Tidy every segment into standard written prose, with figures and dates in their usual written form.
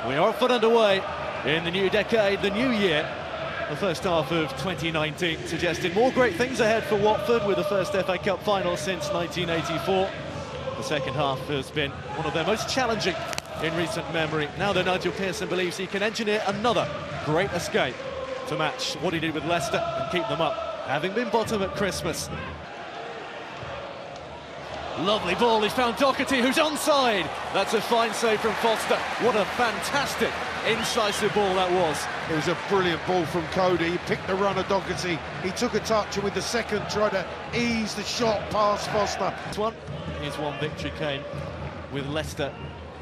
We are off and underway in the new decade, the new year. The first half of 2019 suggested more great things ahead for Watford with the first FA Cup final since 1984. The second half has been one of their most challenging in recent memory. Now that Nigel Pearson believes he can engineer another great escape to match what he did with Leicester and keep them up, having been bottom at Christmas. Lovely ball, he's found Doherty, who's onside. That's a fine save from Foster. What a fantastic incisive ball that was. It was a brilliant ball from Cody. He picked the runner, Doherty. He took a touch and with the second tried to ease the shot past Foster. Here's one victory came with Leicester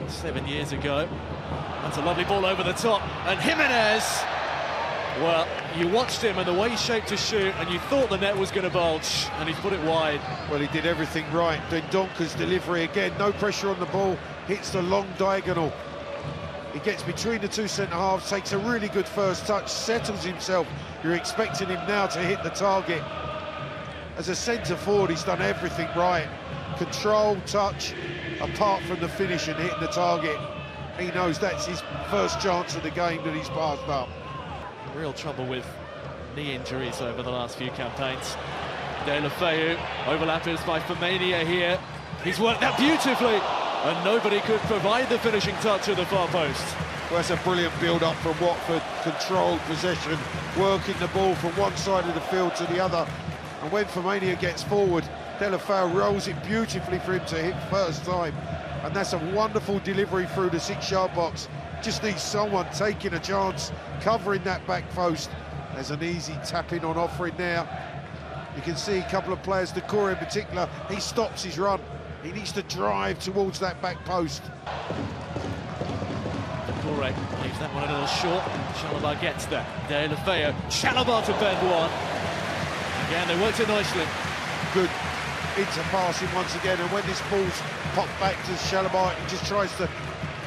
7 years ago. That's a lovely ball over the top. And Jimenez, well, you watched him and the way he shaped his shoot and you thought the net was going to bulge and he's put it wide. Well, he did everything right. Dendonka's delivery again, no pressure on the ball, hits the long diagonal. He gets between the two centre-halves, takes a really good first touch, settles himself. You're expecting him now to hit the target. As a centre-forward, he's done everything right. Control, touch, apart from the finish and hitting the target. He knows that's his first chance of the game that he's passed up. Real trouble with knee injuries over the last few campaigns. Deulofeu overlappers by Firmania here. He's worked that beautifully, and nobody could provide the finishing touch at the far post. Well, that's a brilliant build-up from Watford. Controlled possession, working the ball from one side of the field to the other. And when Firmania gets forward, Deulofeu rolls it beautifully for him to hit first time. And that's a wonderful delivery through the 6-yard box. Just needs someone taking a chance, covering that back post. There's an easy tap-in on offering now. You can see a couple of players, Doucouré in particular, he stops his run. He needs to drive towards that back post. Doucouré leaves that one a little short. Chalobah gets there. Deulofeu, Chalobah to bend one. Again, they worked it nicely. Good inter-passing once again, and when this ball's popped back to Chalobah, he just tries to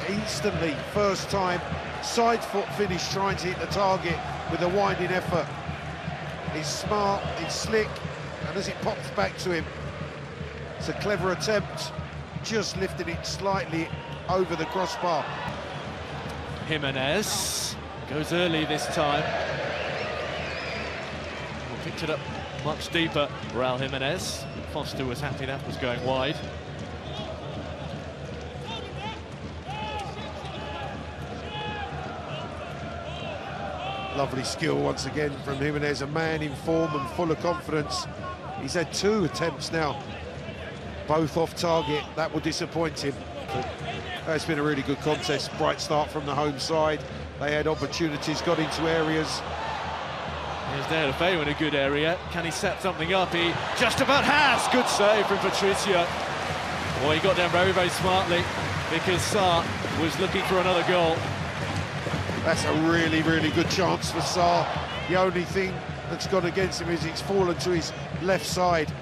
instantly, first time, side foot finish, trying to hit the target with a winding effort. It's smart, it's slick, and as it pops back to him, it's a clever attempt, just lifting it slightly over the crossbar. Jimenez goes early this time. Picked it up much deeper, Raul Jimenez. Foster was happy that was going wide. Lovely skill once again from Jimenez, a man in form and full of confidence. He's had 2 attempts now, both off target. That will disappoint him. It's been a really good contest. Bright start from the home side. They had opportunities, got into areas. Here's Deulofeu in a good area. Can he set something up? He just about has. Good save from Patricio. Well, he got down very, very smartly because Sarr was looking for another goal. That's a really, really good chance for Sarr. The only thing that's gone against him is it's fallen to his left side.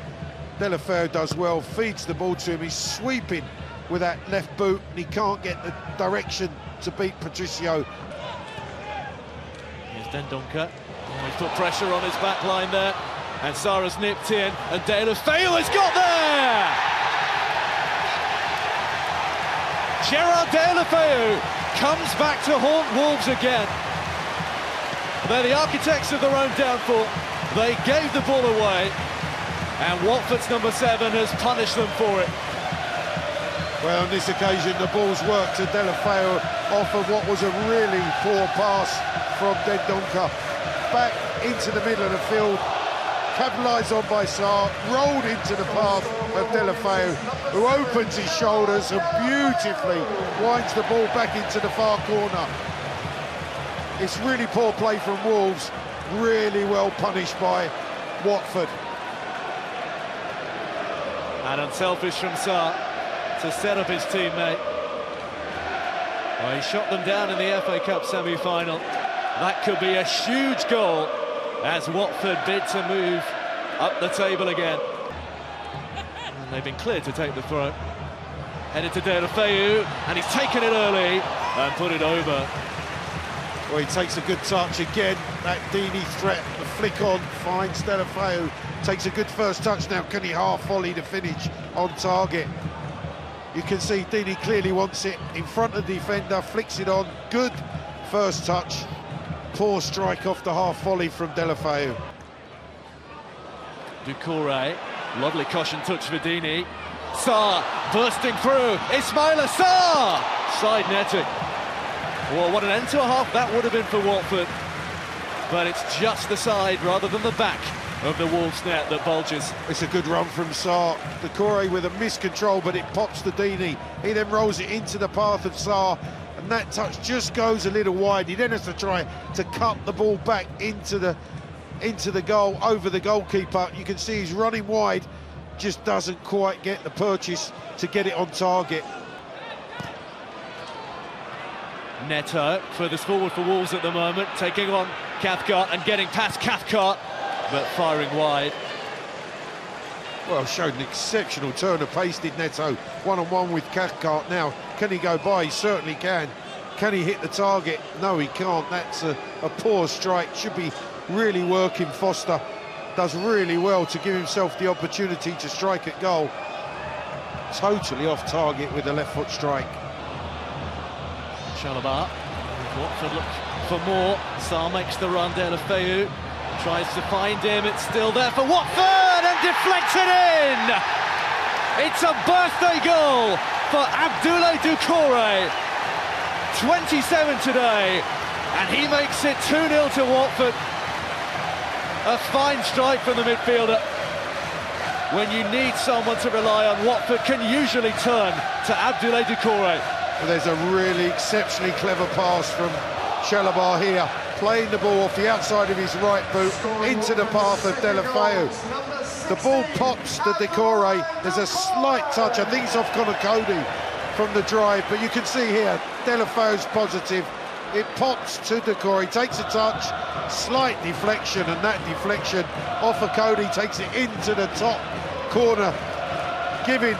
Deulofeu does well, feeds the ball to him. He's sweeping with that left boot, and he can't get the direction to beat Patricio. Here's Dendonka. Oh, he's put pressure on his back line there, and Sarr's nipped in, and Deulofeu has got there! Gerard Deulofeu comes back to haunt Wolves again. They're the architects of their own downfall. They gave the ball away, and Watford's number 7 has punished them for it. Well, on this occasion, the ball's worked to Deulofeu off of what was a really poor pass from Dendonka. Back into the middle of the field, capitalised on by Sarr, rolled into the path of Deulofeu, who opens his shoulders and beautifully winds the ball back into the far corner. It's really poor play from Wolves, really well punished by Watford. And unselfish from Sarr to set up his teammate. Well, he shot them down in the FA Cup semi-final. That could be a huge goal as Watford bid to move up the table again. And they've been cleared to take the throw. Headed to Deulofeu, and he's taken it early and put it over. Well, he takes a good touch again. That Deeney threat, the flick on, finds Deulofeu. Takes a good first touch now. Can he half volley to finish on target? You can see Deeney clearly wants it in front of the defender, flicks it on. Good first touch. Poor strike off the half volley from Deulofeu. Doucouré, lovely caution touch for Deeney. Sarr bursting through. Ismaila Sarr! Side netting. Well, what an end to a half that would have been for Watford. But it's just the side rather than the back of the Wolves net that bulges. It's a good run from Sarr. Doucouré with a miscontrol, but it pops to Deeney. He then rolls it into the path of Sarr, and that touch just goes a little wide. He then has to try to cut the ball back into the goal, over the goalkeeper. You can see he's running wide, just doesn't quite get the purchase to get it on target. Neto furthest forward for Wolves at the moment, taking on Cathcart and getting past Cathcart, but firing wide. Well, showed an exceptional turn of pace, did Neto. One-on-one with Cathcart now. Can he go by? He certainly can. Can he hit the target? No, he can't. That's a poor strike. Should be really working. Foster does really well to give himself the opportunity to strike at goal. Totally off target with a left foot strike. Chalobah. Watford look for more. Sarr makes the run. Deulofeu tries to find him. It's still there for Watford and deflects it in. It's a birthday goal for Abdoulaye Doucouré. 27 today, and he makes it 2-0 to Watford. A fine strike from the midfielder. When you need someone to rely on, Watford can usually turn to Abdoulaye Doucouré. Well, there's a really exceptionally clever pass from Chalobah here, playing the ball off the outside of his right boot into the path of Deulofeu. The ball pops to Doucouré. There's a slight touch, I think it's off Connor Cody from the drive, but you can see here Deulofeu's positive. It pops to Doucouré, takes a touch, slight deflection, and that deflection off of Cody takes it into the top corner, giving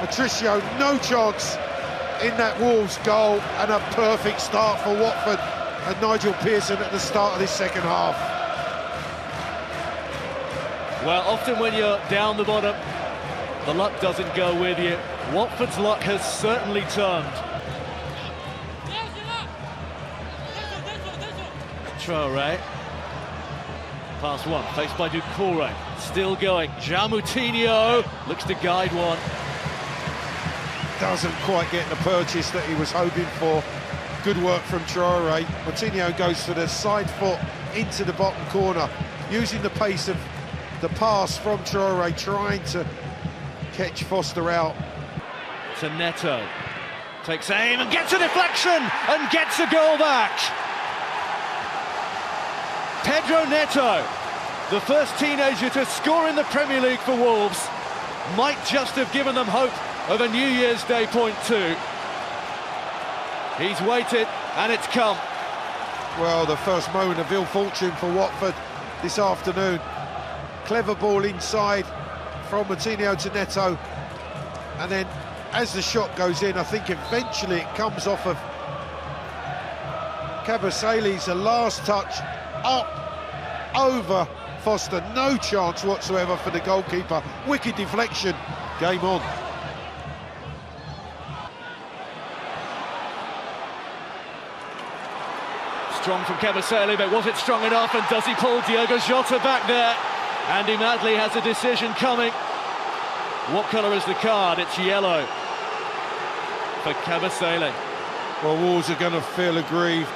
Patricio no chance in that Wolves goal, and a perfect start for Watford and Nigel Pearson at the start of this second half. Well, often when you're down the bottom, the luck doesn't go with you. Watford's luck has certainly turned. Traoré. Pass one, faced by Doucouré. Still going. Moutinho looks to guide one. Doesn't quite get the purchase that he was hoping for. Good work from Traoré. Moutinho goes for the side foot into the bottom corner, using the pace of the pass from Traoré, trying to catch Foster out. To Neto. Takes aim and gets a deflection and gets a goal back. Pedro Neto, the first teenager to score in the Premier League for Wolves, might just have given them hope of a New Year's Day point two. He's waited and it's come. Well, the first moment of ill fortune for Watford this afternoon. Clever ball inside from Moutinho to Neto, and then as the shot goes in, I think eventually it comes off of Kabasele's last touch, up over Foster. No chance whatsoever for the goalkeeper. Wicked deflection. Game on. Strong from Kabasele, but was it strong enough? And does he pull Diogo Jota back there? Andy Madley has a decision coming. What colour is the card? It's yellow for Kabasele. Well, Wolves are going to feel aggrieved.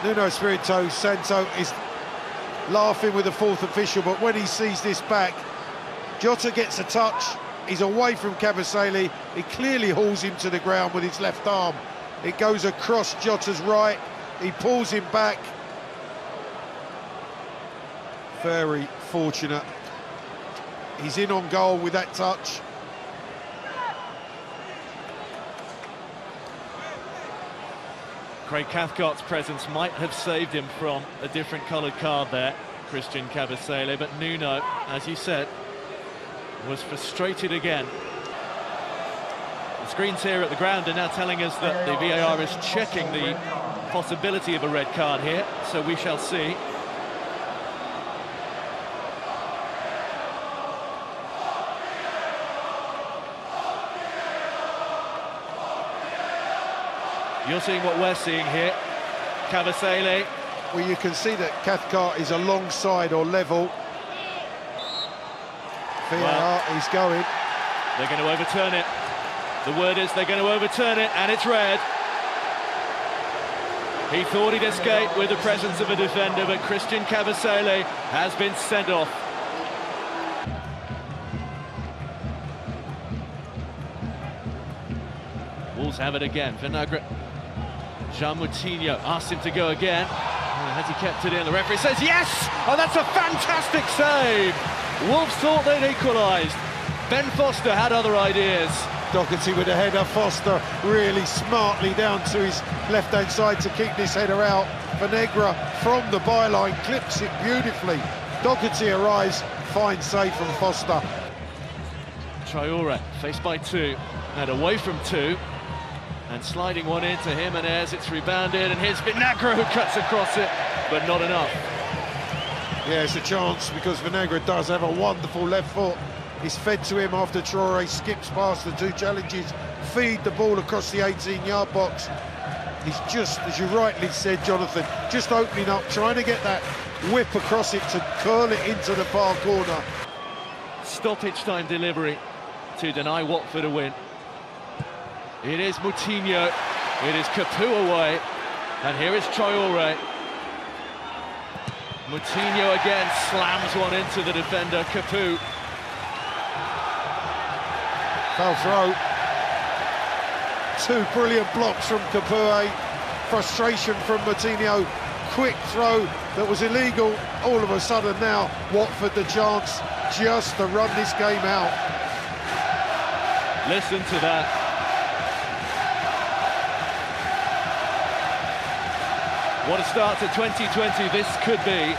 Nuno Espirito Santo is laughing with the fourth official, but when he sees this back, Jota gets a touch. He's away from Kabasele. He clearly hauls him to the ground with his left arm. It goes across Jota's right. He pulls him back. Very fortunate. He's in on goal with that touch. Craig Cathcart's presence might have saved him from a different coloured card there, Christian Kabasele, but Nuno, as you said, was frustrated again. The screens here at the ground are now telling us that the VAR is checking the possibility of a red card here, so we shall see. You're seeing what we're seeing here. Cavasele. Well, you can see that Cathcart is alongside or level. VAR is going. They're going to overturn it. The word is they're going to overturn it, and it's red. He thought he'd escape with the presence of a defender, but Christian Cavasele has been sent off. Wolves have it again. Vinagre. Jean Moutinho asked him to go again. Has he kept it in? The referee says yes! Oh, that's a fantastic save! Wolves thought they'd equalised. Ben Foster had other ideas. Doherty with a header, Foster really smartly down to his left-hand side to keep this header out. Vinagre from the byline clips it beautifully. Doherty arrives, fine save from Foster. Traore faced by two, and away from two, and sliding one into Jimenez. It's rebounded, and here's Vinagre who cuts across it, but not enough. Yeah, it's a chance because Vinagre does have a wonderful left foot. It's fed to him after Traore skips past the two challenges, feed the ball across the 18-yard box. He's just, as you rightly said, Jonathan, just opening up, trying to get that whip across it to curl it into the far corner. Stoppage time delivery to deny Watford a win. It is Moutinho, it is Capoue away, and here is Traore. Moutinho again slams one into the defender, Capoue. Foul throw. Two brilliant blocks from Capoue. Frustration from Moutinho. Quick throw that was illegal. All of a sudden now, Watford the chance just to run this game out. Listen to that. What a start to 2020 this could be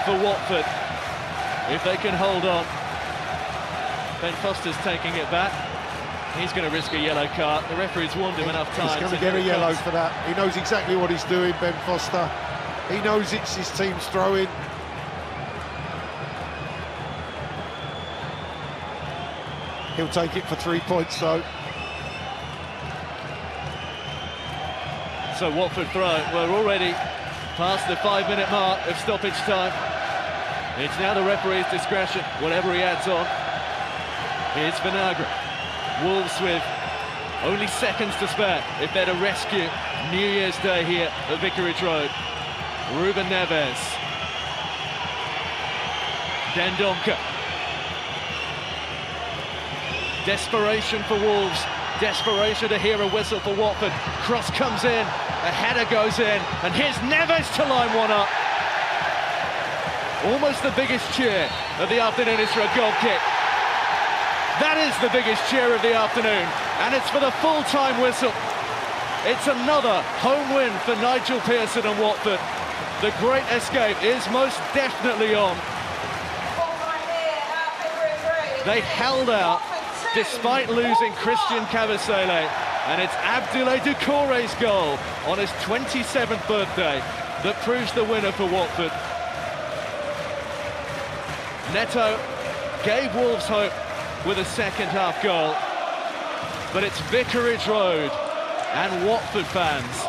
for Watford, if they can hold on. Ben Foster's taking it back. He's going to risk a yellow card. The referee's warned him enough times. He's going to get a yellow for that. He knows exactly what he's doing, Ben Foster. He knows it's his team's throw-in. He'll take it for 3 points, though. So Watford throw. We're already past the 5-minute mark of stoppage time. It's now the referee's discretion, whatever he adds on. Here's Vinagre. Wolves with only seconds to spare if they're to rescue New Year's Day here at Vicarage Road. Ruben Neves. Dendoncker. Desperation for Wolves. Desperation to hear a whistle for Watford. Cross comes in, a header goes in, and here's Neves to line one up. Almost the biggest cheer of the afternoon is for a goal kick. That is the biggest cheer of the afternoon, and it's for the full-time whistle. It's another home win for Nigel Pearson and Watford. The great escape is most definitely on. They held out despite losing Christian Cavasele, and it's Abdoulaye Doucouré's goal on his 27th birthday that proves the winner for Watford. Neto gave Wolves hope with a second-half goal, but it's Vicarage Road and Watford fans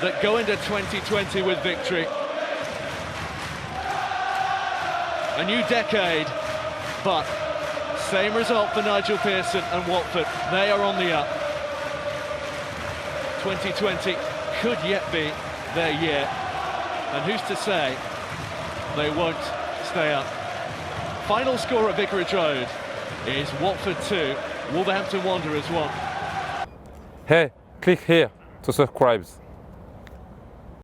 that go into 2020 with victory. A new decade, but same result for Nigel Pearson and Watford. They are on the up. 2020 could yet be their year, and who's to say they won't stay up. Final score at Vicarage Road is Watford 2, Wolverhampton Wanderers 1. Hey, click here to subscribe.